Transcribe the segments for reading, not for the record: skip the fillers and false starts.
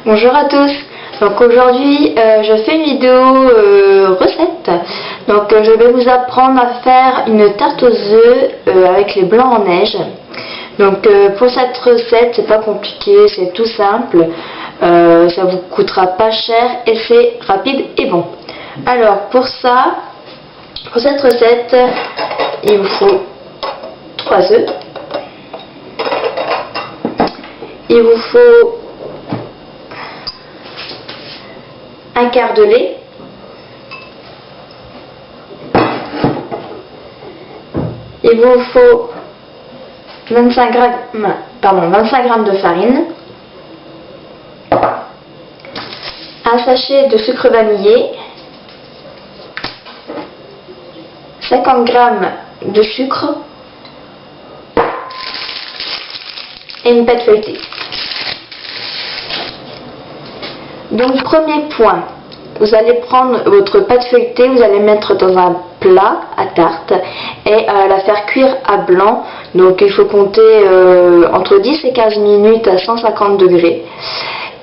Bonjour à tous. Donc aujourd'hui je fais une vidéo recette. Donc je vais vous apprendre à faire une tarte aux œufs avec les blancs en neige. Donc pour cette recette, c'est pas compliqué, c'est tout simple. Ça vous coûtera pas cher et c'est rapide et bon. Alors pour cette recette, il vous faut 3 œufs. Il vous faut un quart de lait, il vous faut 25 g de farine, un sachet de sucre vanillé, 50 g de sucre et une pâte feuilletée. Donc premier point, vous allez prendre votre pâte feuilletée, vous allez mettre dans un plat à tarte et la faire cuire à blanc. Donc il faut compter entre 10 et 15 minutes à 150 degrés.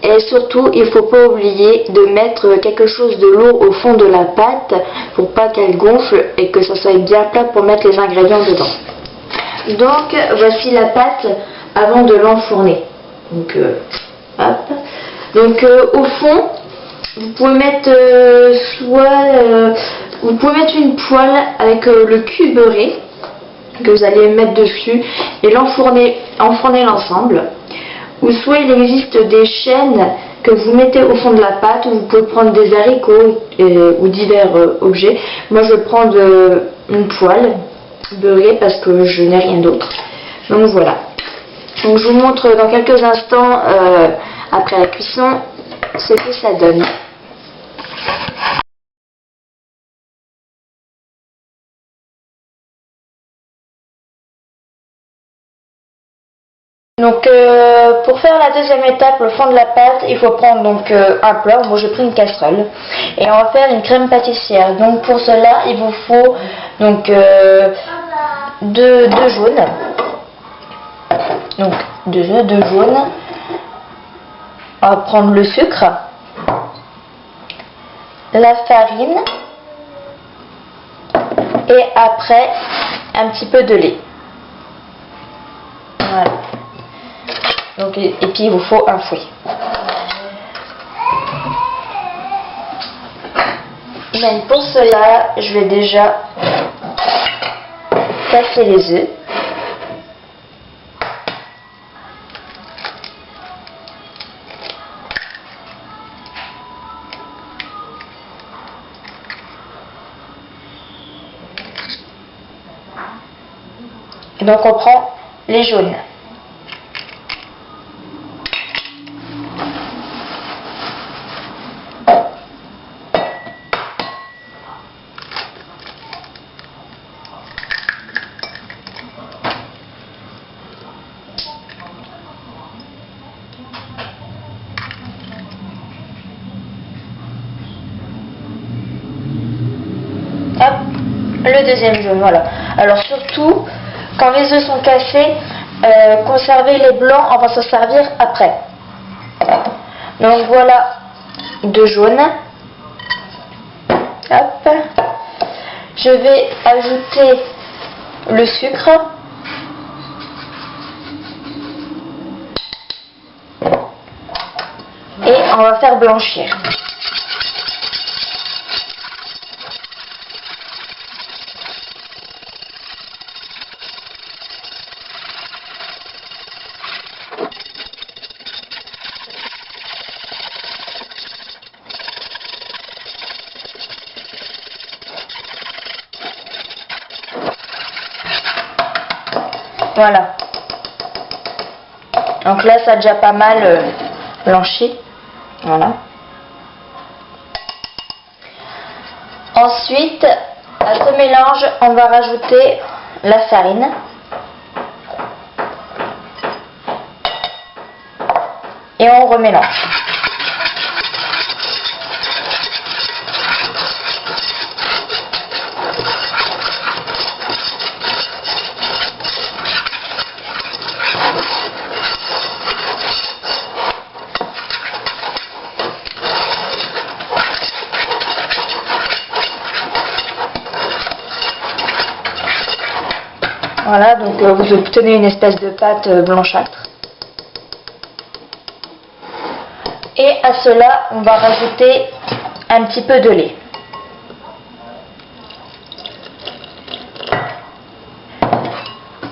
Et surtout, il ne faut pas oublier de mettre quelque chose de lourd au fond de la pâte pour pas qu'elle gonfle et que ça soit bien plat pour mettre les ingrédients dedans. Donc voici la pâte avant de l'enfourner. Donc hop. Donc au fond, vous pouvez mettre une poêle avec le cul beurré que vous allez mettre dessus et enfourner l'ensemble. Ou soit il existe des chaînes que vous mettez au fond de la pâte, où vous pouvez prendre des haricots ou divers objets. Moi je prends une poêle beurrée parce que je n'ai rien d'autre. Donc voilà. Donc je vous montre dans quelques instants après la cuisson ce que ça donne. Donc pour faire la deuxième étape, le fond de la pâte, il faut prendre donc un plat. Moi j'ai pris une casserole et on va faire une crème pâtissière. Donc pour cela il vous faut donc deux jaunes. Donc 2 œufs, 2 jaunes. On va prendre le sucre, la farine et après un petit peu de lait. Voilà. Donc, et puis il vous faut un fouet. Donc pour cela, je vais déjà casser les œufs. Et donc on prend les jaunes. Hop, le deuxième jaune, voilà. Alors surtout, quand les œufs sont cassés, conservez les blancs, on va s'en servir après. Donc voilà 2 jaunes. Hop. Je vais ajouter le sucre. Et on va faire blanchir. Voilà. Donc là, ça a déjà pas mal blanchi. Voilà. Ensuite, à ce mélange, on va rajouter la farine. Et on remélange. Voilà, donc vous obtenez une espèce de pâte blanchâtre. Et à cela, on va rajouter un petit peu de lait.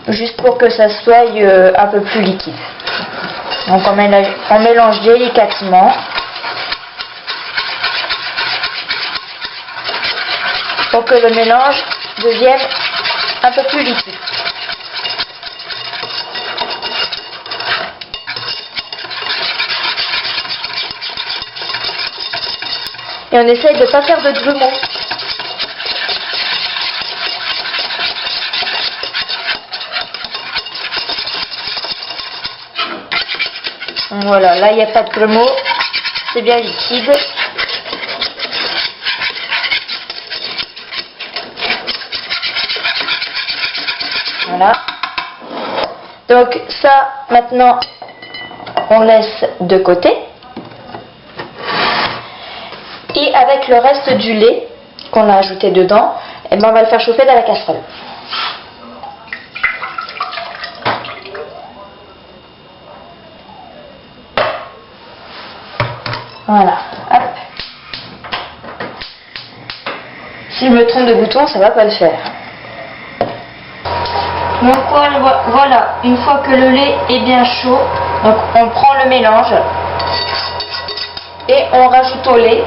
Juste pour que ça soit un peu plus liquide. Donc on mélange délicatement. Pour que le mélange devienne un peu plus liquide. Et on essaye de ne pas faire de grumeaux. Voilà, là il n'y a pas de grumeaux, c'est bien liquide. Voilà. Donc ça, maintenant, on laisse de côté. Et avec le reste du lait qu'on a ajouté dedans, eh ben, on va le faire chauffer dans la casserole. Voilà. Hop. Si je me trompe de bouton, ça va pas le faire. Donc voilà, une fois que le lait est bien chaud, donc on prend le mélange et on rajoute au lait.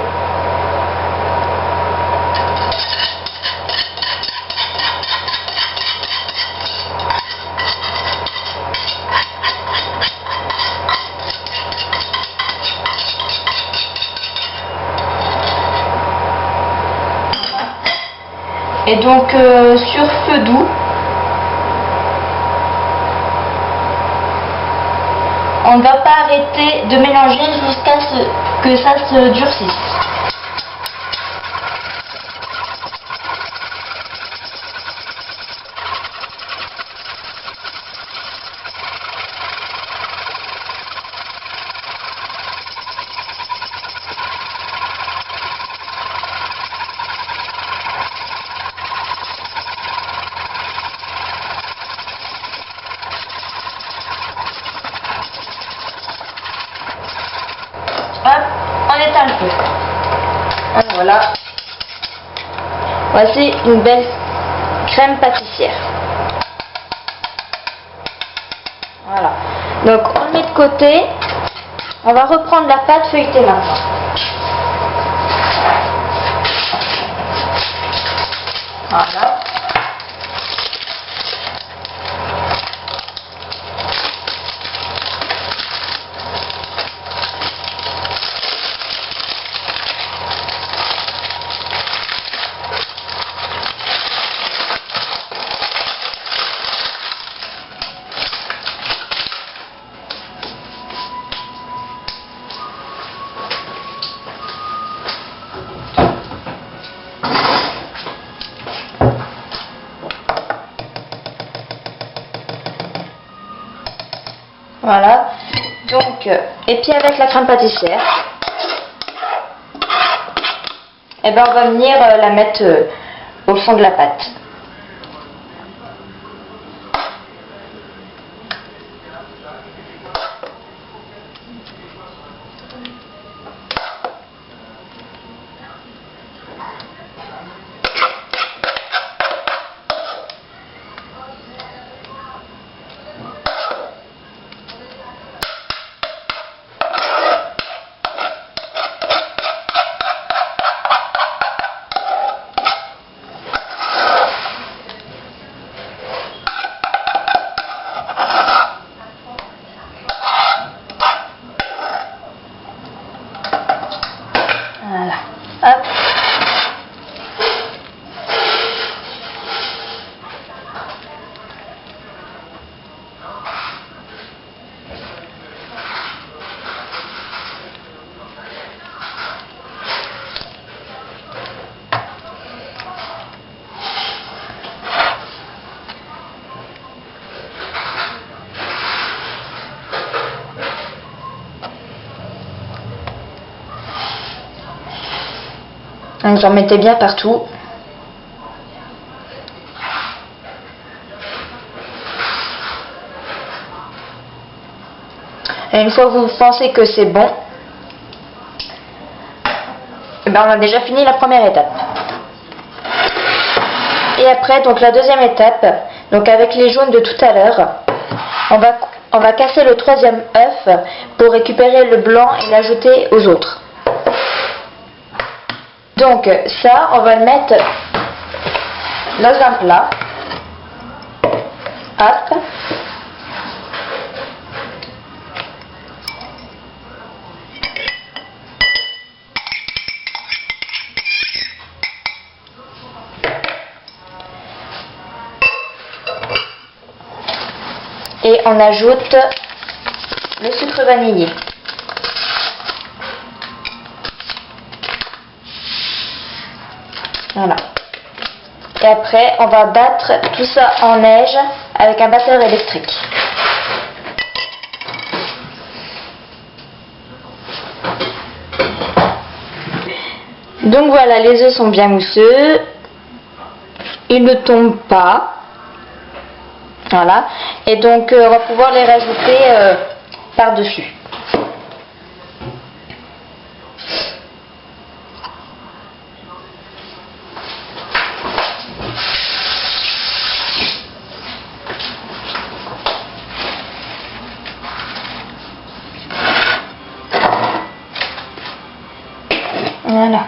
Et donc sur feu doux, on ne va pas arrêter de mélanger jusqu'à ce que ça se durcisse. Hop, on éteint le feu. Voilà. Voici une belle crème pâtissière. Voilà. Donc on le met de côté. On va reprendre la pâte feuilletée maintenant. Voilà. Voilà. Donc, et puis avec la crème pâtissière, et ben on va venir la mettre au fond de la pâte. Voilà. Hop. Donc j'en mettais bien partout. Et une fois que vous pensez que c'est bon, et ben on a déjà fini la première étape. Et après, donc la deuxième étape, donc avec les jaunes de tout à l'heure, on va casser le troisième œuf pour récupérer le blanc et l'ajouter aux autres. Donc ça, on va le mettre dans un plat. Hop. Et on ajoute le sucre vanillé. Voilà. Et après, on va battre tout ça en neige avec un batteur électrique. Donc voilà, les œufs sont bien mousseux. Ils ne tombent pas. Voilà. Et donc, on va pouvoir les rajouter par-dessus. Voilà.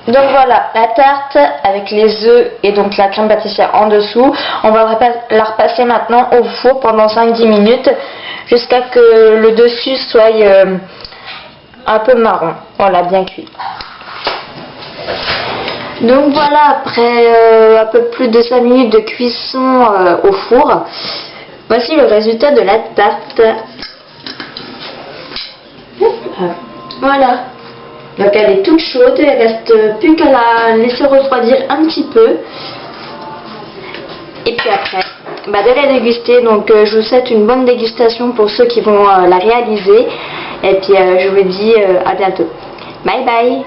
Donc voilà, la tarte avec les œufs et donc la crème pâtissière en dessous. On va la repasser maintenant au four pendant 5-10 minutes jusqu'à que le dessus soit un peu marron. Voilà, bien cuit. Donc voilà, après un peu plus de 5 minutes de cuisson au four, voici le résultat de la tarte. Voilà. Donc elle est toute chaude, il reste plus qu'à la laisser refroidir un petit peu. Et puis après, de la déguster. Donc je vous souhaite une bonne dégustation pour ceux qui vont la réaliser. Et puis je vous dis à bientôt. Bye bye.